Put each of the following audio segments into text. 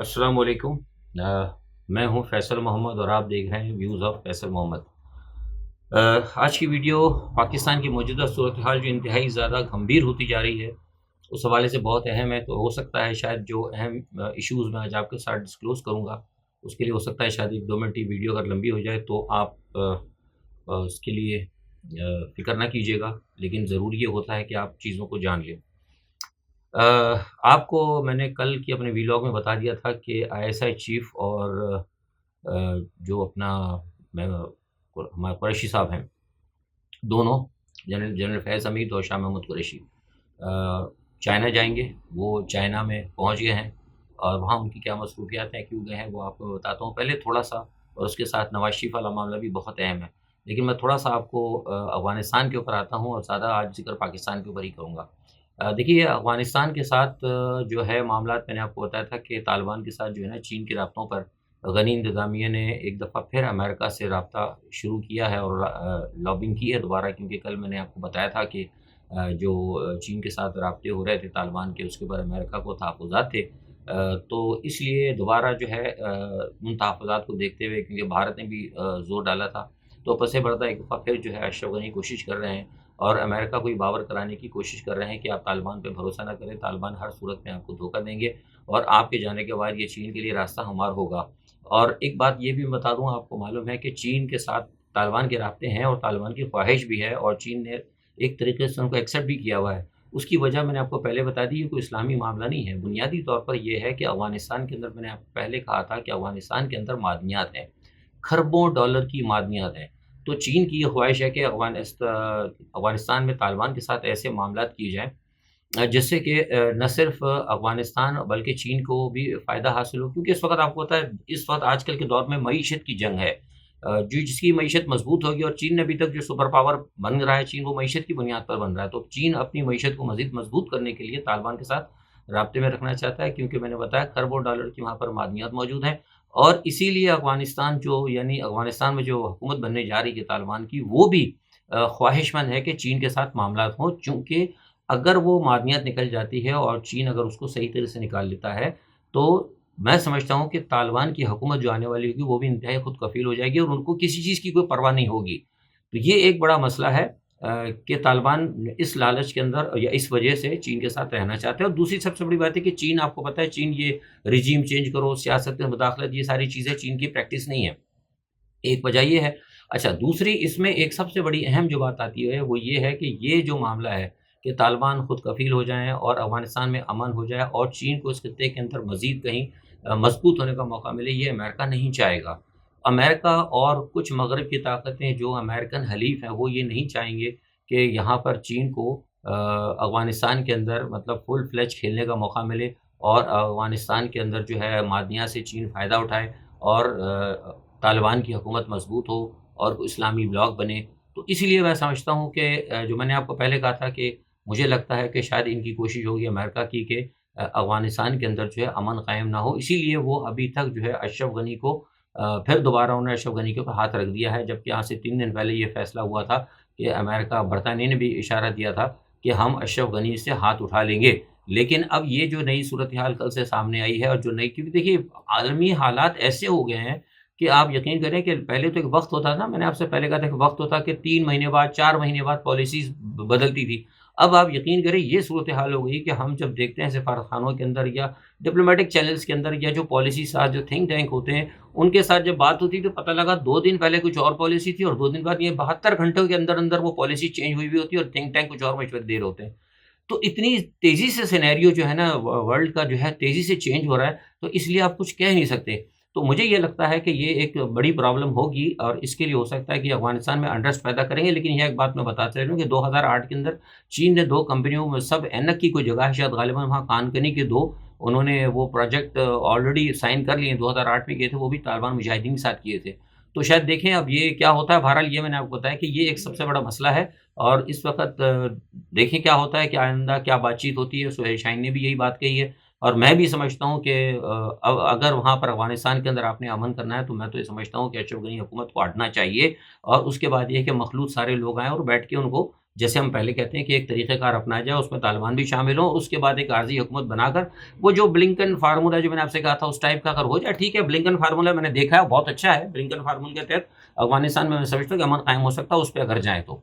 अस्सलाम वालेकुम। मैं हूं फैसल मोहम्मद और आप देख रहे हैं व्यूज़ ऑफ फैसल मोहम्मद। आज की वीडियो पाकिस्तान की मौजूदा सूरत हाल जो इंतहाई ज़्यादा गंभीर होती जा रही है, उस हवाले से बहुत अहम है। तो हो सकता है शायद जो अहम इश्यूज़ मैं आज आपके साथ डिस्क्लोज़ करूँगा, उसके लिए हो सकता है शायद 1-2 मिनट की वीडियो अगर लंबी हो जाए तो आप उसके लिए फ़िक्र ना कीजिएगा, लेकिन ज़रूरी ये होता है कि आप चीज़ों को जान लें। अ, आपको मैंने कल की अपने वीलॉग में बता दिया था कि आईएसआई चीफ और जो अपना मैं हमारे कुरैशी साहब हैं, दोनों जनरल जनरल फैज़ हमीद और शाह महमूद कुरैशी चाइना जाएंगे। वो चाइना में पहुंच गए हैं और वहाँ उनकी क्या मसरूफियात हैं, क्यों गए हैं, वो आपको मैं बताता हूँ। पहले थोड़ा सा, और उसके साथ नवाज शरीफ वाला मामला भी बहुत अहम है, लेकिन मैं थोड़ा सा आपको अफ़गानिस्तान के ऊपर आता हूँ और ज़्यादा आज ज़िक्र पाकिस्तान के ऊपर ही करूँगा। देखिए, अफ़गानिस्तान के साथ जो है मामलात, मैंने आपको बताया था कि तालिबान के साथ जो है ना चीन के राब्तों पर गनी इंतज़ामिया ने एक दफ़ा फिर अमेरिका से राब्ता शुरू किया है और लॉबिंग की है दोबारा, क्योंकि कल मैंने आपको बताया था कि जो चीन के साथ राब्ते हो रहे थे तालिबान के, उसके ऊपर अमेरिका को तहफ़्फ़ुज़ात थे। तो इसलिए दोबारा जो है उन तहफ़्फ़ुज़ात को देखते हुए, क्योंकि भारत ने भी ज़ोर डाला था, तो पसे पर्दा एक दफ़ा फिर जो है अशरफ गनी कोशिश कर रहे हैं और अमेरिका को ये बावर कराने की कोशिश कर रहे हैं कि आप तालिबान पे भरोसा ना करें, तालिबान हर सूरत में आपको धोखा देंगे और आपके जाने के बाद ये चीन के लिए रास्ता हमवार होगा। और एक बात ये भी बता दूँ, आपको मालूम है कि चीन के साथ तालिबान के राब्ते हैं और तालिबान की ख्वाहिश भी है और चीन ने एक तरीके से उनको एक्सेप्ट भी किया हुआ है। उसकी वजह मैंने आपको पहले बता दी, ये कोई इस्लामी मामला नहीं है। बुनियादी तौर पर ये है कि अफ़गानिस्तान के अंदर, मैंने आपको पहले कहा था कि अफ़गानिस्तान के अंदर मादनियात हैं, खरबों डॉलर की मादनियात हैं। तो चीन की ये ख्वाहिश है कि अफ़गानिस्तान में तालिबान के साथ ऐसे मामलात किए जाएँ जिससे कि न सिर्फ़ अफ़गानिस्तान बल्कि चीन को भी फ़ायदा हासिल हो, क्योंकि इस वक़्त आपको पता है, इस वक़्त आजकल के दौर में मईशत की जंग है। जो जिसकी मईशत मज़बूत होगी, और चीन ने अभी तक जो सुपर पावर बन रहा है, चीन वो मईशत की बुनियाद पर बन रहा है। तो चीन अपनी मईशत को मज़ीद मज़बूत करने के लिए तालिबान के साथ राब्ते में रखना चाहता है, क्योंकि मैंने बताया खरबों डॉलर की वहाँ पर मादनियात मौजूद हैं और इसीलिए अफ़गानिस्तान जो, यानी अफ़गानिस्तान में जो हुकूमत बनने जा रही है तालिबान की, वो भी ख्वाहिशमंद है कि चीन के साथ मामलात हों, चूँकि अगर वो मादनियात निकल जाती है और चीन अगर उसको सही तरह से निकाल लेता है, तो मैं समझता हूँ कि तालिबान की हुकूमत जो आने वाली होगी, वो भी इंतहाई खुद कफ़ील हो जाएगी और उनको किसी चीज़ की कोई परवाह नहीं होगी। तो ये एक बड़ा मसला है कि तालिबान इस लालच के अंदर या इस वजह से चीन के साथ रहना चाहते हैं। और दूसरी सबसे बड़ी बात है कि चीन, आपको पता है, चीन ये रिजीम चेंज करो, सियासत में मुदाखलत, ये सारी चीज़ें चीन की प्रैक्टिस नहीं है। एक वजह ये है। अच्छा, दूसरी इसमें एक सबसे बड़ी अहम जो बात आती है, वो ये है कि ये जो मामला है कि तालिबान खुद कफ़ील हो जाएँ और अफ़गानिस्तान में अमन हो जाए और चीन को इस खित्ते के अंदर मज़ीद कहीं मज़बूत होने का मौका मिले, ये अमेरिका नहीं चाहेगा। अमेरिका और कुछ मग़रिब की ताकतें जो अमेरिकन हलीफ़ हैं, वो ये नहीं चाहेंगे कि यहाँ पर चीन को अफ़गानिस्तान के अंदर मतलब फुल फ्लेज खेलने का मौका मिले और अफ़गानिस्तान के अंदर जो है मादनियात से चीन फ़ायदा उठाए और तालिबान की हुकूमत मज़बूत हो और इस्लामी ब्लॉक बने। तो इसीलिए मैं समझता हूँ कि जो मैंने आपको पहले कहा था कि मुझे लगता है कि शायद इनकी कोशिश होगी अमेरिका की कि अफ़गानिस्तान के अंदर जो है अमन कायम ना हो। इसीलिए वो अभी तक जो है अशरफ गनी को फिर दोबारा उन्होंने अशरफ गनी के ऊपर हाथ रख दिया है, जबकि आज से 3 दिन पहले ये फ़ैसला हुआ था कि अमेरिका, बरतानिया ने भी इशारा दिया था कि हम अशरफ गनी से हाथ उठा लेंगे। लेकिन अब ये जो नई सूरत-ए-हाल कल से सामने आई है और जो नई, क्योंकि देखिए आलमी हालात ऐसे हो गए हैं कि आप यकीन करें कि पहले तो एक वक़्त होता था, मैंने आपसे पहले कहा था, कि वक़्त होता कि 3 महीने बाद, 4 महीने बाद पॉलिसीज़ ब बदलती थी। अब आप यकीन करें ये सूरत-ए-हाल हो गई कि हम जब देखते हैं सफारतखानों के अंदर या डिप्लोमेटिक चैनल्स के अंदर या जो पॉलिसी साथ जो थिंक टैंक होते हैं, उनके साथ जब बात होती है तो पता लगा 2 दिन पहले कुछ और पॉलिसी थी और 2 दिन बाद ये 72 घंटों के अंदर-अंदर वो पॉलिसी चेंज हुई हुई होती है और थिंक टैंक कुछ और मशवरे दे रहे होते हैं। तो इतनी तेज़ी से सिनेरियो जो है ना वर्ल्ड का जो है तेज़ी से चेंज हो रहा है, तो इसलिए आप कुछ कह नहीं सकते। तो मुझे ये लगता है कि ये एक बड़ी प्रॉब्लम होगी और इसके लिए हो सकता है कि अफ़गानिस्तान में अनरेस्ट पैदा करेंगे। लेकिन यह एक बात मैं बताते चलूँ कि 2008 के अंदर चीन ने 2 कंपनियों में, सब ऐनक की कोई जगह है शायद गालिबन वहाँ कानकनी के 2, उन्होंने वो प्रोजेक्ट ऑलरेडी साइन कर लिए, 2008 में किए थे, वो भी तालिबान मुजाहिदीन के साथ किए थे। तो शायद देखें अब ये क्या होता है। बहरहाल ये मैंने आपको बताया कि ये एक सबसे बड़ा मसला है और इस वक़्त देखें क्या होता है कि आइंदा क्या बातचीत होती है। सुहेल शाहीन ने भी यही बात कही है और मैं भी समझता हूँ कि अब अगर वहाँ पर अफ़गानिस्तान के अंदर आपने अमन करना है, तो मैं तो ये समझता हूँ कि अशरफ गनी हुकूमत को हटना चाहिए और उसके बाद ये है कि मखलूत सारे लोग आएँ और बैठ के उनको जैसे हम पहले कहते हैं कि एक तरीक़ेकार अपनाया जाए, उसमें तालिबान भी शामिल हों, उसके बाद एक आर्ज़ी हुकूमत बनाकर वो जो ब्लिंकन फार्मूला जो मैंने आपसे कहा था उस टाइप का अगर हो जाए, ठीक है। ब्लिंकन फार्मूला मैंने देखा है, बहुत अच्छा है। ब्लिंकन फार्मूले के तहत अफ़गानिस्तान में मैं समझता हूँ कि अमन कायम हो सकता है, उस पे अगर जाएँ तो।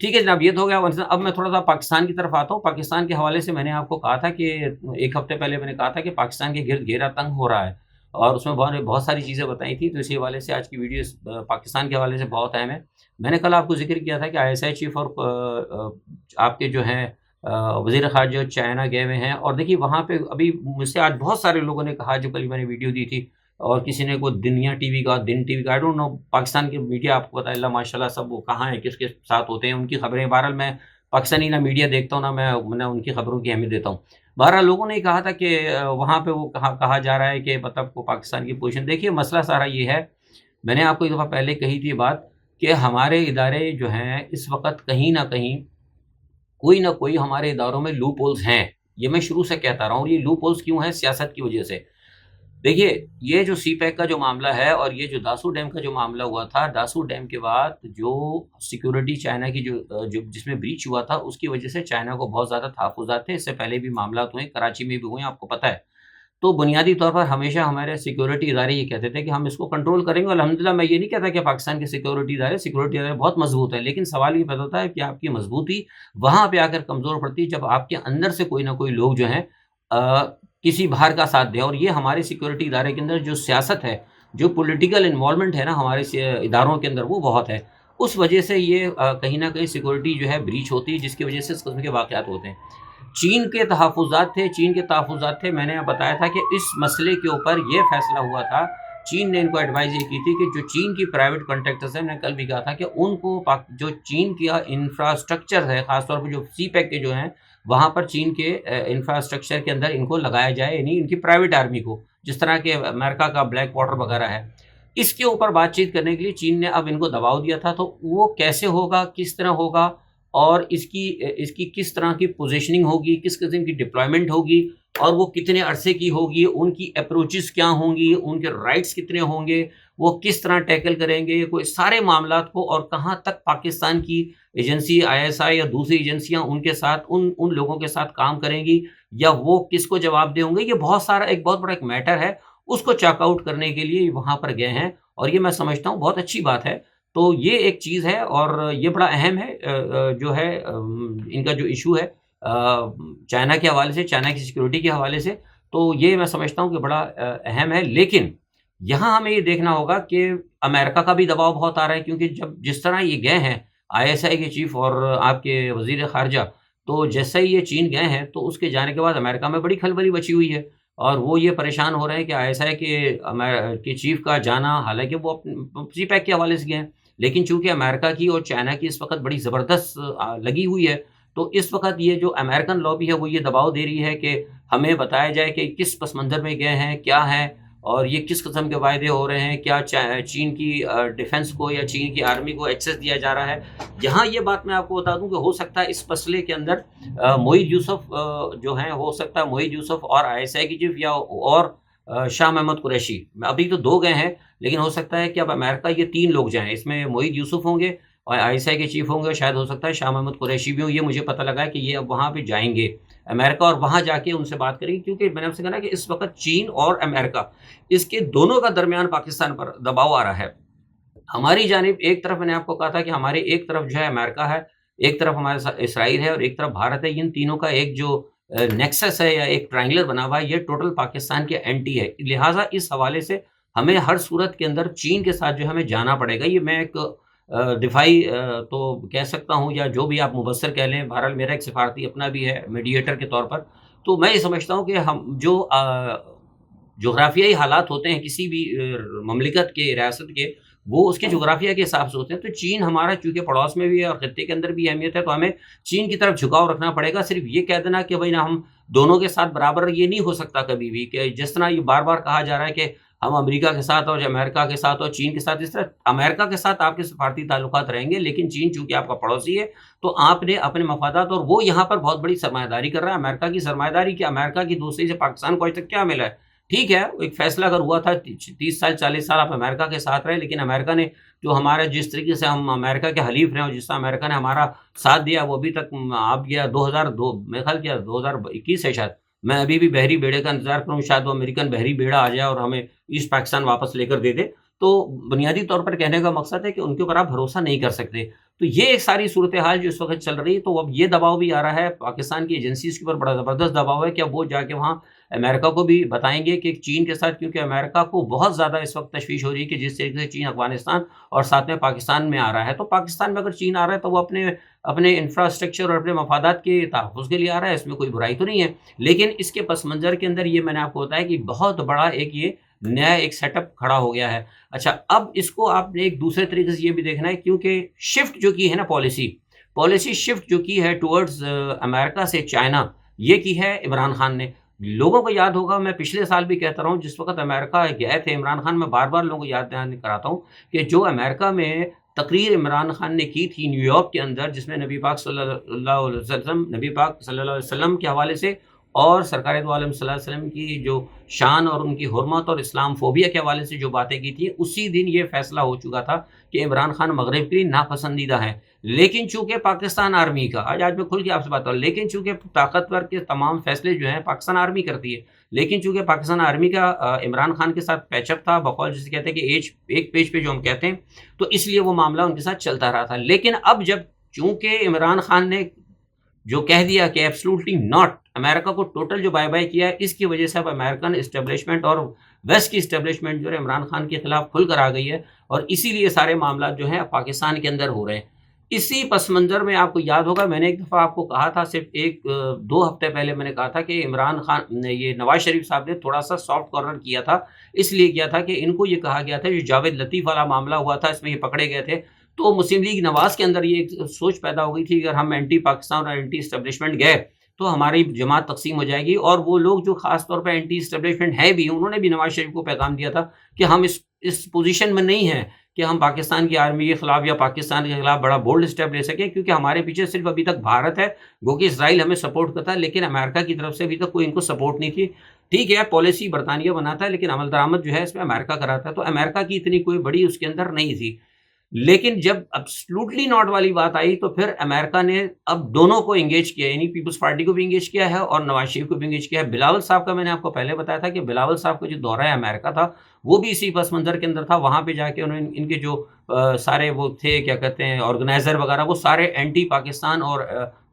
ठीक है जनाब, ये तो हो गया अफ़गानिस्तान। अब मैं थोड़ा-सा पाकिस्तान की तरफ आता हूँ। पाकिस्तान के हवाले से मैंने आपको कहा था कि 1 हफ़्ते पहले मैंने कहा था कि पाकिस्तान के गिर्द घेरा तंग हो रहा है और उसमें बहुत बहुत सारी चीज़ें बताई थी, तो इसी हवाले से आज की वीडियो पाकिस्तान के हवाले से बहुत अहम है। मैंने कल आपको ज़िक्र किया था कि आईएसआई चीफ़ और आपके जो हैं वज़ीर ख़ारिजा चाइना गए हुए हैं और देखिए वहाँ पे अभी मुझसे आज बहुत सारे लोगों ने कहा, जो कल मैंने वीडियो दी थी और किसी ने को दुनिया टीवी का, दिन टीवी का, आई डोंट नो, पाकिस्तान की मीडिया आपको पता है अल्लाह माशाल्लाह सब वो कहाँ है, किसके साथ होते हैं, उनकी खबरें बहरहाल मैं पाकिस्तानी ना मीडिया देखता हूँ ना मैं उनकी खबरों की अहमियत देता हूँ। बहरहाल लोगों ने कहा था कि वहाँ पे वो कहा जा रहा है कि मतलब वो पाकिस्तान की पोज़ीशन देखिए, मसला सारा ये है, मैंने आपको एक दफ़ा पहले कही थी बात कि हमारे इदारे जो हैं इस वक़्त कहीं न कहीं, कोई न कोई हमारे इदारों में लूप होल्स हैं। ये मैं शुरू से कहता रहा हूँ, और ये लूप होल्स क्यों हैं? सियासत की वजह से। देखिए, ये जो सी पैक का जो मामला है और ये जो दासू डैम का जो मामला हुआ था, दासू डैम के बाद जो सिक्योरिटी चाइना की जो जिसमें ब्रीच हुआ था, उसकी वजह से चाइना को बहुत ज़्यादा तहफ़्फ़ुज़ात थे। इससे पहले भी मामलात हुए, कराची में भी हुए, आपको पता है। तो बुनियादी तौर पर हमेशा हमारे सिक्योरिटी इदारे ये कहते थे कि हम इसको कंट्रोल करेंगे, और अल्हम्दुलिल्लाह मैं ये नहीं कहता कि पाकिस्तान के सिक्योरिटी इदारे बहुत मज़बूत हैं, लेकिन सवाल ये पैदा होता है कि आपकी मज़बूती वहाँ पे आकर कमज़ोर पड़ती है जब आपके अंदर से कोई ना कोई लोग जो हैं किसी बाहर का साथ दें। और ये हमारे सिक्योरिटी इदारे के अंदर जो सियासत है, जो पॉलिटिकल इन्वॉल्वमेंट है ना हमारे इदारों के अंदर, वो बहुत है। उस वजह से ये कहीं न कहीं सिक्योरिटी जो है ब्रीच होती है, जिसकी वजह से इस किस्म के वाक़यात होते हैं। चीन के तहफ़्फ़ुज़ात थे, मैंने बताया था कि इस मसले के ऊपर ये फ़ैसला हुआ था, चीन ने इनको एडवाइज़ ये की थी कि जो चीन की प्राइवेट कॉन्ट्रैक्टर्स हैं, मैंने कल भी कहा था कि उनको जो चीन का इंफ्रास्ट्रक्चर है, ख़ास तौर पे जो सी पैक के जो हैं, वहाँ पर चीन के इंफ्रास्ट्रक्चर के अंदर इनको लगाया जाए, यानी इनकी प्राइवेट आर्मी को, जिस तरह के अमेरिका का ब्लैक वाटर वगैरह है। इसके ऊपर बातचीत करने के लिए चीन ने अब इनको दबाव दिया था, तो वो कैसे होगा, किस तरह होगा और इसकी किस तरह की पोज़ीशनिंग होगी, किस किस्म की डिप्लॉयमेंट होगी और वो कितने अरसे की होगी, उनकी अप्रोचेज़ क्या होंगी, उनके राइट्स कितने होंगे, वो किस तरह टैकल करेंगे, कोई सारे मामलात को, और कहाँ तक पाकिस्तान की एजेंसी आईएसआई या दूसरी एजेंसियाँ उनके साथ उन लोगों के साथ काम करेंगी या वो किसको जवाब देंगे। ये बहुत सारा एक बहुत बड़ा एक मैटर है, उसको चेक आउट करने के लिए वहाँ पर गए हैं और ये मैं समझता हूँ बहुत अच्छी बात है। तो ये एक चीज़ है और ये बड़ा अहम है, जो है इनका जो इश्यू है चाइना के हवाले से, चाइना की सिक्योरिटी के हवाले से, तो ये मैं समझता हूँ कि बड़ा अहम है। लेकिन यहाँ हमें ये देखना होगा कि अमेरिका का भी दबाव बहुत आ रहा है, क्योंकि जब जिस तरह ये गए हैं आईएसआई के चीफ और आपके वज़ीर ख़ारिजा, तो जैसे ही ये चीन गए हैं, तो उसके जाने के बाद अमेरिका में बड़ी खलबली मची हुई है और वो ये परेशान हो रहे हैं कि आईएसआई के चीफ का जाना, हालाँकि वो सी पैक के हवाले से गए हैं, लेकिन चूँकि अमेरिका की और चाइना की इस वक़्त बड़ी ज़बरदस्त लगी हुई है, तो इस वक़्त ये जो अमेरिकन लॉबी है, वो ये दबाव दे रही है कि हमें बताया जाए कि किस पस मंज़र में गए हैं, क्या हैं और ये किस किस्म के वायदे हो रहे हैं, क्या चीन की डिफेंस को या चीन की आर्मी को एक्सेस दिया जा रहा है। यहाँ ये बात मैं आपको बता दूँ कि हो सकता है इस मसले के अंदर मोईद यूसुफ जो हैं, हो सकता है मोईद यूसुफ और आईएसआई की चीफ या और शाह महमूद कुरैशी, अभी तो 2 गए हैं, लेकिन हो सकता है कि अब अमेरिका ये 3 लोग जाएँ, इसमें मोईद यूसुफ होंगे और आईएसआई के चीफ होंगे, शायद हो सकता है शाह महमूद कुरैशी भी हों। ये मुझे पता लगा है कि ये अब वहाँ पे जाएँगे अमेरिका और वहाँ जाके उनसे बात करेंगे, क्योंकि मैंने आपसे कहा ना कि इस वक़्त चीन और अमेरिका, इसके दोनों का दरमियान पाकिस्तान पर दबाव आ रहा है। हमारी जानिब एक तरफ मैंने आपको कहा था कि हमारे एक तरफ जो है अमेरिका है, एक तरफ हमारे साथ इज़राइल है और एक तरफ भारत है। इन तीनों का एक जो नेक्सस है या एक ट्रायंगुलर बना हुआ है, ये टोटल पाकिस्तान के एंटी है। लिहाज़ा इस हवाले से हमें हर सूरत के अंदर चीन के साथ जो है हमें जाना पड़ेगा। ये मैं एक दिफ़ाई तो कह सकता हूँ या जो भी आप मुबस्सिर कह लें, बहरहाल मेरा एक सिफ़ारती अपना भी है मीडिएटर के तौर पर। तो मैं ये समझता हूँ कि हम जो जोग्राफ़ियाई हालात होते हैं किसी भी ममलिकत के, रियासत के, वो उसके जोग्राफ़िया के हिसाब से होते हैं। तो चीन हमारा चूँकि पड़ोस में भी है और खित्ते के अंदर भी अहमियत है, तो हमें चीन की तरफ झुकाव रखना पड़ेगा। सिर्फ़ ये कह देना कि भई ना हम दोनों के साथ बराबर, ये नहीं हो सकता कभी भी, कि जिस तरह ये बार-बार कहा जा रहा है कि हम अमेरिका के साथ और अमेरिका के साथ और चीन के साथ, इस तरह अमेरिका के साथ आपके सफ़ारती ताल्लुकात रहेंगे, लेकिन चीन चूँकि आपका पड़ोसी है, तो आपने अपने मफ़ादात, और वो यहाँ पर बहुत बड़ी सरमायादारी कर रहा है। अमेरिका की सरमायादारी क्या, अमेरिका की दोस्ती से पाकिस्तान को आज तक क्या मिला है? ٹھیک ہے، ایک فیصلہ اگر ہوا تھا 30 سال 40 سال آپ امریکہ کے ساتھ رہے، لیکن امریکہ نے جو ہمارا جس طریقے سے ہم امریکہ کے حلیف رہے اور جس طرح امریکہ نے ہمارا ساتھ دیا وہ ابھی تک آپ گیا 2002 میرے خیال کیا 2021 ہے شاید، میں ابھی بھی بحری بیڑے کا انتظار کروں، شاید وہ امریکن بحری بیڑا آ جائے اور ہمیں ایسٹ پاکستان واپس لے کر دے دے۔ تو بنیادی طور پر کہنے کا مقصد ہے کہ ان کے اوپر آپ بھروسہ نہیں کر سکتے۔ تو یہ ایک ساری صورتحال جو اس وقت چل رہی ہے، تو اب یہ دباؤ بھی آ رہا ہے پاکستان کی ایجنسیز کے اوپر، بڑا زبردست دباؤ ہے کہ اب وہ جا کے وہاں امریکہ کو بھی بتائیں گے کہ چین کے ساتھ، کیونکہ امریکہ کو بہت زیادہ اس وقت تشویش ہو رہی ہے کہ جس طریقے سے چین افغانستان اور ساتھ میں پاکستان میں آ رہا ہے، تو پاکستان میں اگر چین آ رہا ہے تو وہ اپنے اپنے انفراسٹرکچر اور اپنے مفادات کے تحفظ کے لیے آ رہا ہے، اس میں کوئی برائی تو نہیں ہے۔ لیکن اس کے پس منظر کے اندر یہ میں نے آپ کو بتایا کہ بہت بڑا ایک یہ نیا ایک سیٹ اپ کھڑا ہو گیا ہے۔ اچھا، اب اس کو آپ نے ایک دوسرے طریقے سے یہ بھی دیکھنا ہے، کیونکہ شفٹ جو کی ہے نا پالیسی شفٹ جو کی ہے ٹورڈز امریکہ سے چائنا، یہ کی ہے عمران خان نے۔ لوگوں کو یاد ہوگا، میں پچھلے سال بھی کہتا رہا ہوں، جس وقت امریکہ گئے تھے عمران خان، میں بار بار لوگوں کو یاد دہانی کراتا ہوں کہ جو امریکہ میں تقریر عمران خان نے کی تھی نیو یارک کے اندر، جس میں نبی پاک صلی اللہ علیہ وسلم کے حوالے سے اور سرکار دو عالم صلی اللہ علیہ وسلم کی جو شان اور ان کی حرمت اور اسلام فوبیا کے حوالے سے جو باتیں کی تھی، اسی دن یہ فیصلہ ہو چکا تھا کہ عمران خان مغرب کے لیے ناپسندیدہ ہے۔ لیکن چونکہ پاکستان آرمی کا آج میں کھل کے آپ سے بات کروں، لیکن چونکہ طاقتور کے تمام فیصلے جو ہیں پاکستان آرمی کرتی ہے، لیکن چونکہ پاکستان آرمی کا عمران خان کے ساتھ پیچ اپ تھا، بقول جسے کہتے ہیں کہ ایک پیج پہ جو ہم کہتے ہیں، تو اس لیے وہ معاملہ ان کے ساتھ چلتا رہا تھا۔ لیکن اب جب چونکہ عمران خان نے جو کہہ دیا کہ ایبسلوٹلی ناٹ، امریکہ کو ٹوٹل جو بائی بائی کیا ہے، اس کی وجہ سے اب امریکن اسٹیبلشمنٹ اور ویسٹ کی اسٹیبلشمنٹ جو ہے عمران خان کے خلاف کھل کر آ گئی ہے، اور اسی لیے سارے معاملات جو ہیں پاکستان کے اندر ہو رہے ہیں۔ اسی پس منظر میں آپ کو یاد ہوگا، میں نے ایک دفعہ آپ کو کہا تھا، صرف ایک دو ہفتے پہلے میں نے کہا تھا کہ عمران خان نے، یہ نواز شریف صاحب نے تھوڑا سا سافٹ کارنر کیا تھا، اس لیے کیا تھا کہ ان کو یہ کہا گیا تھا، جو جاوید لطیف والا معاملہ ہوا تھا، اس میں یہ پکڑے گئے تھے، تو مسلم لیگ نواز کے اندر یہ ایک سوچ پیدا ہو گئی تھی کہ اگر ہم اینٹی پاکستان اور اینٹی اسٹیبلشمنٹ گئے تو ہماری جماعت تقسیم ہو جائے گی، اور وہ لوگ جو خاص طور پہ اینٹی اسٹیبلشمنٹ ہے بھی، انہوں نے بھی نواز شریف کو پیغام دیا تھا کہ ہم اس پوزیشن میں نہیں ہیں کہ ہم پاکستان کی آرمی کے خلاف یا پاکستان کے خلاف بڑا بولڈ اسٹیپ لے سکیں، کیونکہ ہمارے پیچھے صرف ابھی تک بھارت ہے، گو کہ اسرائیل ہمیں سپورٹ کرتا ہے، لیکن امریکہ کی طرف سے ابھی تک کوئی ان کو سپورٹ نہیں تھی۔ ٹھیک ہے، پالیسی برطانیہ بناتا ہے، لیکن عمل درآمد جو ہے اس میں امریکہ کراتا ہے، تو امریکہ کی اتنی کوئی بڑی اس کے اندر نہیں تھی۔ لیکن جب ابسلوٹلی ناٹ والی بات آئی تو پھر امریکہ نے اب دونوں کو انگیج کیا، یعنی پیپلز پارٹی کو بھی انگیج کیا ہے اور نواز شریف کو بھی انگیج کیا ہے۔ بلاول صاحب کا میں نے آپ کو پہلے بتایا تھا کہ بلاول صاحب کا جو دورہ امریکہ تھا وہ بھی اسی پس منظر کے اندر تھا، وہاں پہ جا کے انہوں نے ان کے جو سارے وہ تھے کیا کہتے ہیں آرگنائزر وغیرہ، وہ سارے اینٹی پاکستان اور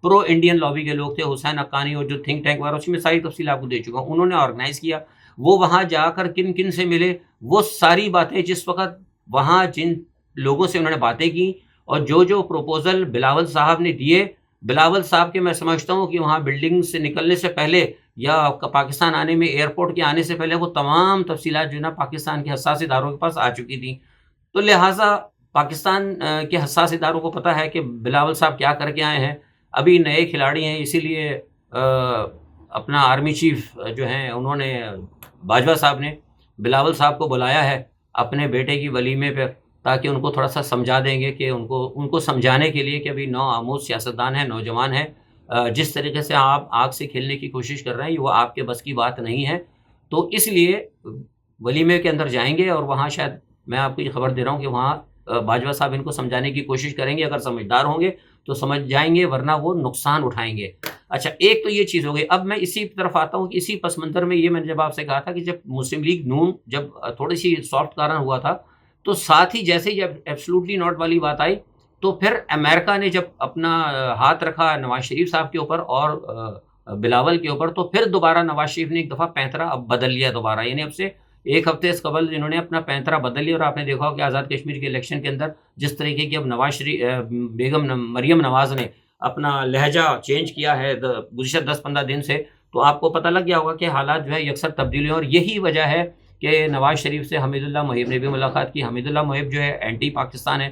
پرو انڈین لابی کے لوگ تھے، حسین حقانی اور جو تھنک ٹینک وغیرہ، اسی میں ساری تفصیل آپ کو دے چکا ہوں، انہوں نے آرگنائز کیا۔ وہ وہاں جا کر کن کن سے ملے، وہ ساری باتیں جس وقت وہاں جن لوگوں سے انہوں نے باتیں کی اور جو پروپوزل بلاول صاحب نے دیے، بلاول صاحب کے میں سمجھتا ہوں کہ وہاں بلڈنگ سے نکلنے سے پہلے یا پاکستان آنے میں، ایئرپورٹ کے آنے سے پہلے، وہ تمام تفصیلات جو ہے نا پاکستان کے حساس اداروں کے پاس آ چکی تھیں، تو لہٰذا پاکستان کے حساس اداروں کو پتہ ہے کہ بلاول صاحب کیا کر کے آئے ہیں، ابھی نئے کھلاڑی ہیں، اسی لیے اپنا آرمی چیف جو ہیں انہوں نے، باجوہ صاحب نے بلاول صاحب کو بلایا ہے اپنے بیٹے کی ولیمے پہ، تاکہ ان کو تھوڑا سا سمجھا دیں گے کہ ان کو سمجھانے کے لیے کہ ابھی نو آموز سیاستدان ہیں، نوجوان ہیں، جس طریقے سے آپ آگ سے کھیلنے کی کوشش کر رہے ہیں وہ آپ کے بس کی بات نہیں ہے، تو اس لیے ولیمے کے اندر جائیں گے، اور وہاں شاید میں آپ کو یہ خبر دے رہا ہوں کہ وہاں باجوہ صاحب ان کو سمجھانے کی کوشش کریں گے، اگر سمجھدار ہوں گے تو سمجھ جائیں گے، ورنہ وہ نقصان اٹھائیں گے۔ اچھا، ایک تو یہ چیز ہو گئی۔ اب میں اسی طرف آتا ہوں کہ اسی پس منظر میں یہ میں نے جب آپ سے کہا تھا کہ جب مسلم لیگ نون جب تھوڑی سی سافٹ کارن ہوا تھا، تو ساتھ ہی جیسے ہی جب ایبسلوٹلی ناٹ والی بات آئی تو پھر امریکہ نے جب اپنا ہاتھ رکھا نواز شریف صاحب کے اوپر اور بلاول کے اوپر، تو پھر دوبارہ نواز شریف نے ایک دفعہ پینترا اب بدل لیا دوبارہ، یعنی اب سے ایک ہفتے سے قبل انہوں نے اپنا پینترا بدل لیا، اور آپ نے دیکھا کہ آزاد کشمیر کے الیکشن کے اندر جس طریقے کی اب نواز شریف بیگم مریم نواز نے اپنا لہجہ چینج کیا ہے گزشتہ 10-15 دن سے، تو آپ کو پتہ لگ گیا ہوگا کہ حالات جو ہے یکسر تبدیلی ہیں، اور یہی وجہ ہے کہ نواز شریف سے حمید اللہ محب نے بھی ملاقات کی۔ حمید اللہ محب جو ہے اینٹی پاکستان ہے۔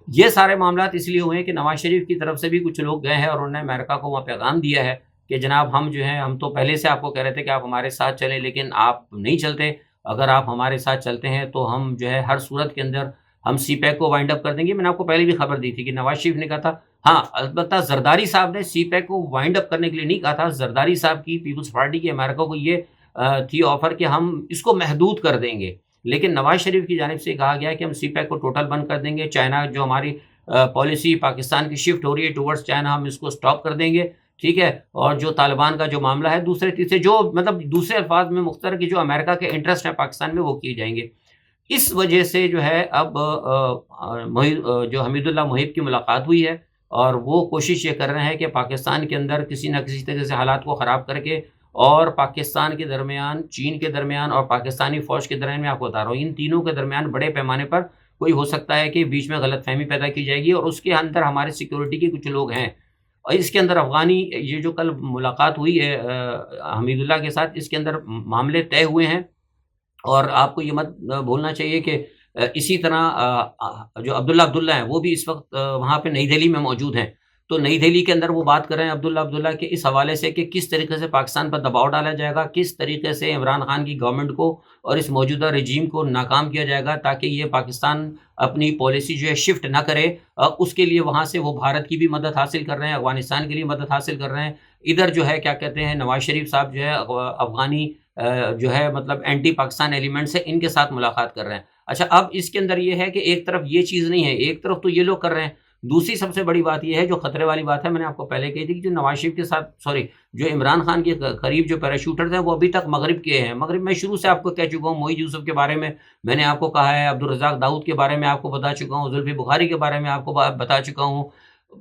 یہ سارے معاملات اس لیے ہوئے ہیں کہ نواز شریف کی طرف سے بھی کچھ لوگ گئے ہیں اور انہوں نے امریکہ کو وہاں پیغام دیا ہے کہ جناب ہم جو ہیں، ہم تو پہلے سے آپ کو کہہ رہے تھے کہ آپ ہمارے ساتھ چلیں، لیکن آپ نہیں چلتے، اگر آپ ہمارے ساتھ چلتے ہیں تو ہم جو ہے ہر صورت کے اندر ہم سی پیک کو وائنڈ اپ کر دیں گے۔ میں نے آپ کو پہلے بھی خبر دی تھی کہ نواز شریف نے کہا تھا، ہاں البتہ زرداری صاحب نے سی پیک کو وائنڈ اپ کرنے کے لیے نہیں کہا تھا، زرداری صاحب کی پیپلز پارٹی کی امریکہ کو یہ تھی آفر کہ ہم اس کو محدود کر دیں گے، لیکن نواز شریف کی جانب سے کہا گیا کہ ہم سی پیک کو ٹوٹل بند کر دیں گے، چائنا جو ہماری پالیسی پاکستان کی شفٹ ہو رہی ہے ٹورڈز چائنا، ہم اس کو سٹاپ کر دیں گے، ٹھیک ہے، اور جو طالبان کا جو معاملہ ہے دوسرے تیسرے جو مطلب دوسرے الفاظ میں مختصر کہ جو امریکہ کے انٹرسٹ ہیں پاکستان میں وہ کیے جائیں گے۔ اس وجہ سے جو ہے اب جو حمید اللہ محب کی ملاقات ہوئی ہے اور وہ کوشش یہ کر رہے ہیں کہ پاکستان کے اندر کسی نہ کسی طرح سے حالات کو خراب کر کے اور پاکستان کے درمیان، چین کے درمیان اور پاکستانی فوج کے درمیان، میں آپ کو بتا رہا ہوں ان تینوں کے درمیان بڑے پیمانے پر کوئی ہو سکتا ہے کہ بیچ میں غلط فہمی پیدا کی جائے گی، اور اس کے اندر ہمارے سیکیورٹی کے کچھ لوگ ہیں، اور اس کے اندر افغانی یہ جو کل ملاقات ہوئی ہے حمید اللہ کے ساتھ، اس کے اندر معاملے طے ہوئے ہیں، اور آپ کو یہ مت بھولنا چاہیے کہ اسی طرح جو عبداللہ ہیں وہ بھی اس وقت وہاں پہ نئی دہلی میں موجود ہیں، تو نئی دہلی کے اندر وہ بات کر رہے ہیں عبداللہ کے اس حوالے سے کہ کس طریقے سے پاکستان پر دباؤ ڈالا جائے گا، کس طریقے سے عمران خان کی گورنمنٹ کو اور اس موجودہ رجیم کو ناکام کیا جائے گا تاکہ یہ پاکستان اپنی پالیسی جو ہے شفٹ نہ کرے۔ اس کے لیے وہاں سے وہ بھارت کی بھی مدد حاصل کر رہے ہیں، افغانستان کے لیے مدد حاصل کر رہے ہیں، ادھر جو ہے کیا کہتے ہیں نواز شریف صاحب جو ہے افغانی جو ہے مطلب اینٹی پاکستان ایلیمنٹس ہیں ان کے ساتھ ملاقات کر رہے ہیں۔ اچھا، اب اس کے اندر یہ ہے کہ ایک طرف یہ چیز نہیں ہے، ایک طرف تو یہ لوگ کر رہے ہیں، دوسری سب سے بڑی بات یہ ہے جو خطرے والی بات ہے، میں نے آپ کو پہلے کہی تھی کہ جو نواز شریف کے ساتھ جو عمران خان کے قریب جو پیراشوٹرز ہیں وہ ابھی تک مغرب کے ہیں۔ مغرب میں شروع سے آپ کو کہہ چکا ہوں، معید یوسف کے بارے میں نے آپ کو کہا ہے، عبدالرزاق داؤد کے بارے میں آپ کو بتا چکا ہوں، زلفی بخاری کے بارے میں آپ کو بتا چکا ہوں،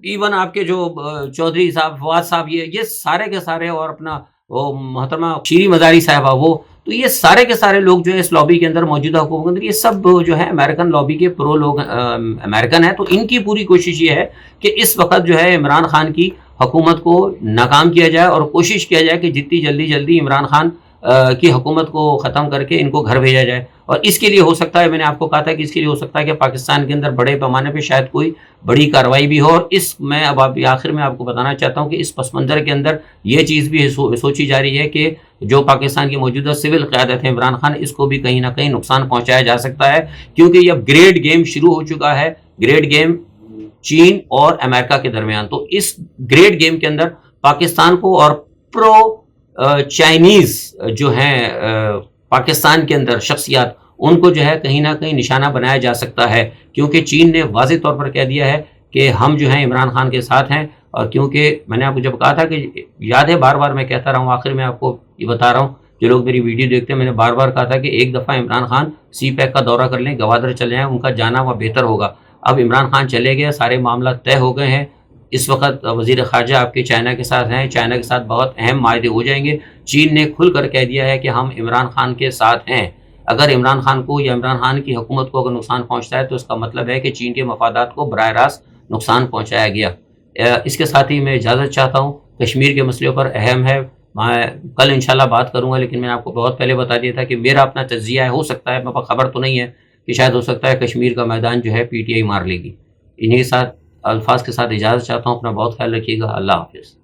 ایون آپ کے جو چودھری صاحب فواد صاحب یہ سارے کے سارے، اور اپنا وہ محترمہ شیریں مزاری صاحبہ وہ، تو یہ سارے کے سارے لوگ جو ہے اس لابی کے اندر موجودہ حکومت کے اندر یہ سب جو ہے امریکن لابی کے پرو لوگ امریکن ہیں، تو ان کی پوری کوشش یہ ہے کہ اس وقت جو ہے عمران خان کی حکومت کو ناکام کیا جائے اور کوشش کیا جائے کہ جتنی جلدی عمران خان کی حکومت کو ختم کر کے ان کو گھر بھیجا جائے، اور اس کے لیے ہو سکتا ہے، میں نے آپ کو کہا تھا کہ اس کے لیے ہو سکتا ہے کہ پاکستان کے اندر بڑے پیمانے پہ شاید کوئی بڑی کارروائی بھی ہو، اور میں اب آخر میں آپ کو بتانا چاہتا ہوں کہ اس پس منظر کے اندر یہ چیز بھی سوچی جا رہی ہے کہ جو پاکستان کی موجودہ سول قیادت ہے عمران خان، اس کو بھی کہیں نہ کہیں نقصان پہنچایا جا سکتا ہے، کیونکہ یہ اب گریڈ گیم شروع ہو چکا ہے، گریڈ گیم چین اور امریکہ کے درمیان۔ تو اس گریڈ گیم کے اندر پاکستان کو اور پرو چائنیز جو ہیں پاکستان کے اندر شخصیات، ان کو جو ہے کہیں نہ کہیں نشانہ بنایا جا سکتا ہے، کیونکہ چین نے واضح طور پر کہہ دیا ہے کہ ہم جو ہیں عمران خان کے ساتھ ہیں، اور کیونکہ میں نے آپ کو جب کہا تھا کہ یاد ہے بار بار میں کہتا رہا ہوں، آخر میں آپ کو یہ بتا رہا ہوں، جو لوگ میری ویڈیو دیکھتے ہیں، میں نے بار بار کہا تھا کہ ایک دفعہ عمران خان سی پیک کا دورہ کر لیں، گوادر چلے جائیں، ان کا جانا وہ بہتر ہوگا۔ اب عمران خان چلے گئے، سارے معاملات طے ہو گئے ہیں، اس وقت وزیر خارجہ آپ کے چائنا کے ساتھ ہیں، چائنا کے ساتھ بہت اہم معاہدے ہو جائیں گے، چین نے کھل کر کہہ دیا ہے کہ ہم عمران خان کے ساتھ ہیں، اگر عمران خان کو یا عمران خان کی حکومت کو اگر نقصان پہنچتا ہے تو اس کا مطلب ہے کہ چین کے مفادات کو براہ راست نقصان پہنچایا گیا۔ اس کے ساتھ ہی میں اجازت چاہتا ہوں، کشمیر کے مسئلے پر اہم ہے، میں کل انشاءاللہ بات کروں گا، لیکن میں نے آپ کو بہت پہلے بتا دیا تھا کہ میرا اپنا تجزیہ ہے، ہو سکتا ہے، میرے پاس خبر تو نہیں ہے کہ شاید ہو سکتا ہے کشمیر کا میدان جو ہے پی ٹی آئی مار لے گی۔ انہی ساتھ الفاظ کے ساتھ اجازت چاہتا ہوں، اپنا بہت خیال رکھیے گا، اللہ حافظ۔